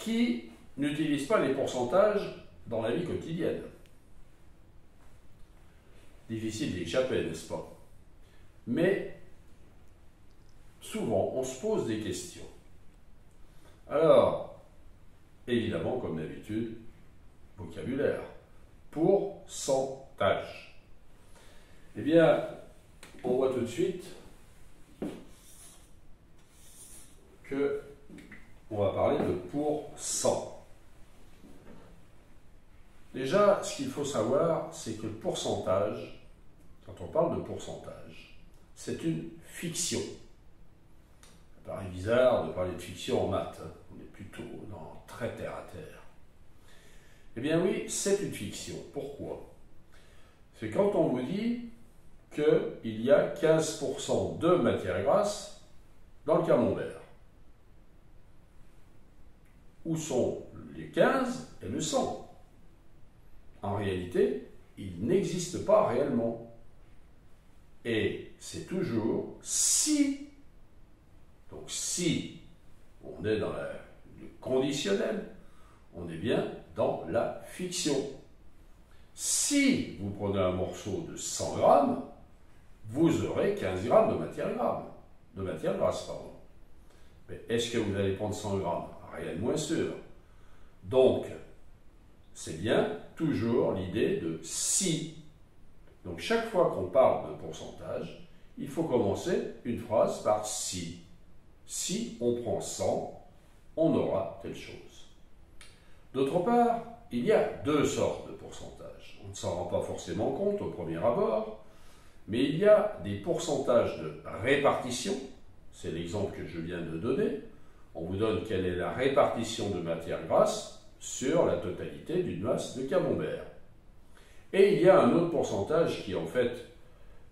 qui n'utilisent pas les pourcentages dans la vie quotidienne. Difficile d'y échapper, n'est-ce pas? Mais souvent, on se pose des questions. Alors, évidemment, comme d'habitude, vocabulaire. Pourcentage. Eh bien, on voit tout de suite que on va parler de pourcent. Déjà, ce qu'il faut savoir, c'est que le pourcentage, quand on parle de pourcentage, c'est une fiction. Ça paraît bizarre de parler de fiction en maths, hein. On est plutôt dans très terre à terre. Eh bien oui, c'est une fiction. Pourquoi? C'est quand on vous dit qu'il y a 15% de matière grasse dans le camembert. Où sont les 15 et le 100? En réalité, il n'existe pas réellement. Et c'est toujours si. Donc si on est dans le conditionnel, on est bien dans la fiction. Si vous prenez un morceau de 100 grammes, vous aurez 15 grammes de matière grasse. Mais est-ce que vous allez prendre 100 grammes? Rien de moins sûr. Donc, c'est bien toujours l'idée de si. Donc, chaque fois qu'on parle de pourcentage, il faut commencer une phrase par si. Si on prend 100, on aura telle chose. D'autre part, il y a deux sortes de pourcentages. On ne s'en rend pas forcément compte au premier abord, mais il y a des pourcentages de répartition. C'est l'exemple que je viens de donner. On vous donne quelle est la répartition de matière grasse sur la totalité d'une masse de camembert. Et il y a un autre pourcentage qui en fait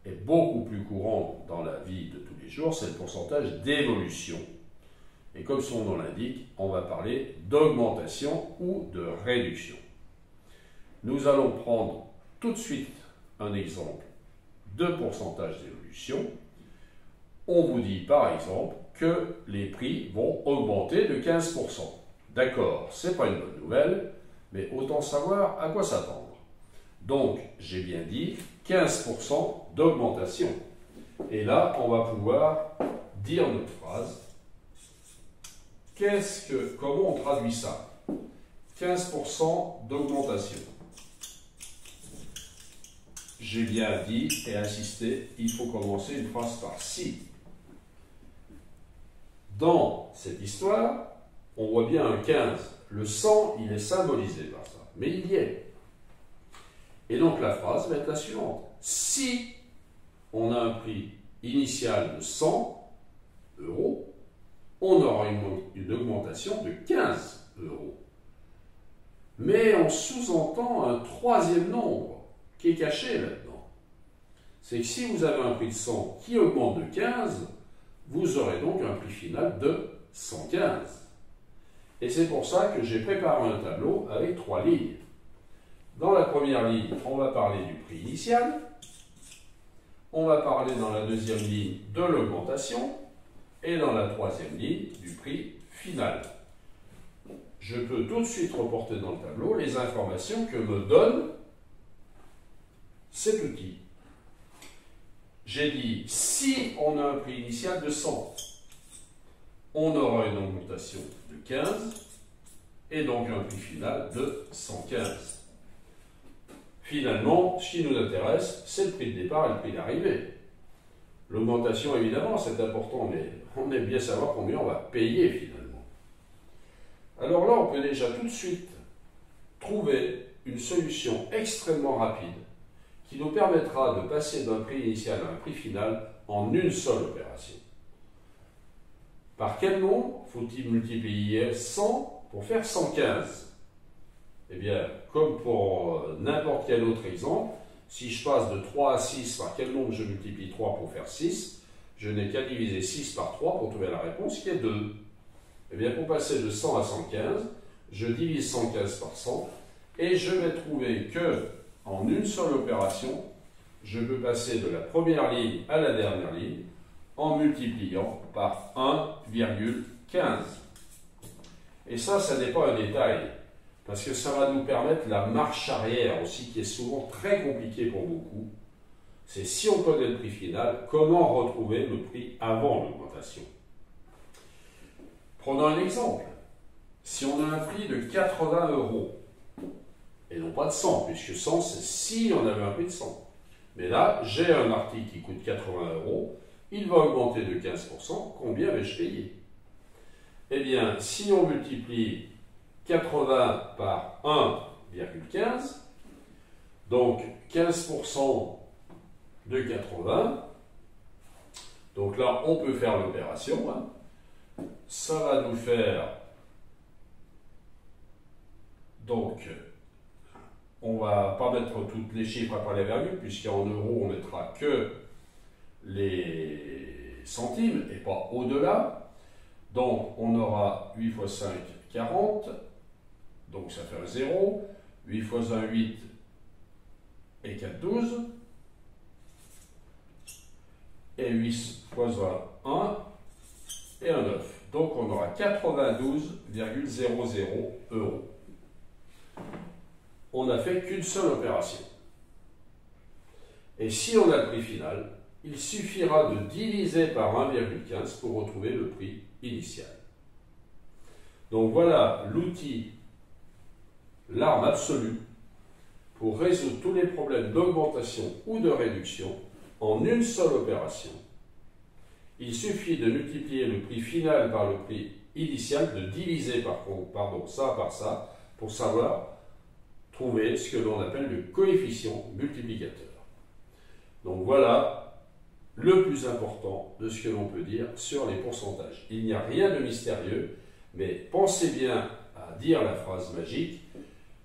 est beaucoup plus courant dans la vie de tous les jours, c'est le pourcentage d'évolution. Et comme son nom l'indique, on va parler d'augmentation ou de réduction. Nous allons prendre tout de suite un exemple de pourcentage d'évolution. On vous dit par exemple que les prix vont augmenter de 15%. D'accord, c'est pas une bonne nouvelle, mais autant savoir à quoi s'attendre. Donc, j'ai bien dit 15% d'augmentation. Et là, on va pouvoir dire notre phrase. Comment on traduit ça? 15% d'augmentation. J'ai bien dit et insisté, il faut commencer une phrase par si. Dans cette histoire, on voit bien un 15. Le 100, il est symbolisé par ça, mais il y est. Et donc la phrase va être la suivante. Si on a un prix initial de 100 €, on aura une augmentation de 15 €. Mais on sous-entend un troisième nombre qui est caché là-dedans. C'est que si vous avez un prix de 100 qui augmente de 15, vous aurez donc un prix final de 115. Et c'est pour ça que j'ai préparé un tableau avec 3 lignes. Dans la première ligne, on va parler du prix initial. On va parler dans la deuxième ligne de l'augmentation. Et dans la troisième ligne, du prix final. Je peux tout de suite reporter dans le tableau les informations que me donne cet outil. J'ai dit, si on a un prix initial de 100, on aura une augmentation de 15 et donc un prix final de 115. Finalement, ce qui nous intéresse, c'est le prix de départ et le prix d'arrivée. L'augmentation, évidemment, c'est important, mais on aime bien savoir combien on va payer finalement. Alors là, on peut déjà tout de suite trouver une solution extrêmement rapide qui nous permettra de passer d'un prix initial à un prix final en une seule opération. Par quel nombre faut-il multiplier 100 pour faire 115? Eh bien, comme pour n'importe quel autre exemple, si je passe de 3 à 6, par quel nombre je multiplie 3 pour faire 6? Je n'ai qu'à diviser 6 par 3 pour trouver la réponse qui est 2. Eh bien, pour passer de 100 à 115, je divise 115 par 100 et je vais trouver que, en une seule opération, je peux passer de la première ligne à la dernière ligne en multipliant par 1,15. Et ça n'est pas un détail, parce que ça va nous permettre la marche arrière aussi, qui est souvent très compliquée pour beaucoup. C'est si on connaît le prix final, comment retrouver le prix avant l'augmentation. Prenons un exemple. Si on a un prix de 80 €, et non pas de 100, puisque 100 c'est si on avait un prix de 100. Mais là, j'ai un article qui coûte 80 €, il va augmenter de 15%, combien vais-je payer? Eh bien, si on multiplie 80 par 1,15, donc 15% de 80, donc là, on peut faire l'opération, hein. Ça va nous faire, donc, on ne va pas mettre tous les chiffres après les virgules, puisqu'en euros, on ne mettra que les centimes et pas au-delà. Donc, on aura 8 fois 5, 40. Donc, ça fait un 0. 8 fois 1, 8. Et 4, 12. Et 8 fois 1, 1. Et un 9. Donc, on aura 92,00 €. On n'a fait qu'une seule opération. Et si on a le prix final, il suffira de diviser par 1,15 pour retrouver le prix initial. Donc voilà l'outil, l'arme absolue pour résoudre tous les problèmes d'augmentation ou de réduction en une seule opération. Il suffit de multiplier le prix final par le prix initial, de diviser ça par ça, pour savoir trouver ce que l'on appelle le coefficient multiplicateur. Donc voilà le plus important de ce que l'on peut dire sur les pourcentages. Il n'y a rien de mystérieux, mais pensez bien à dire la phrase magique: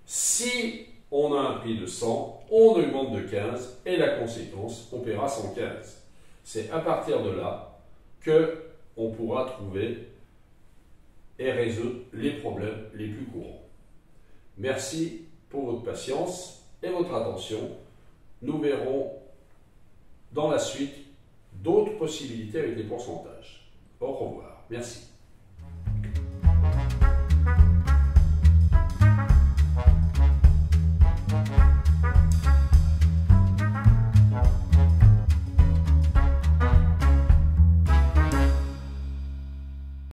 si on a un prix de 100, on augmente de 15 et la conséquence, on paiera 115. C'est à partir de là qu'on pourra trouver et résoudre les problèmes les plus courants. Merci pour votre patience et votre attention. Nous verrons dans la suite d'autres possibilités avec les pourcentages. Au revoir. Merci.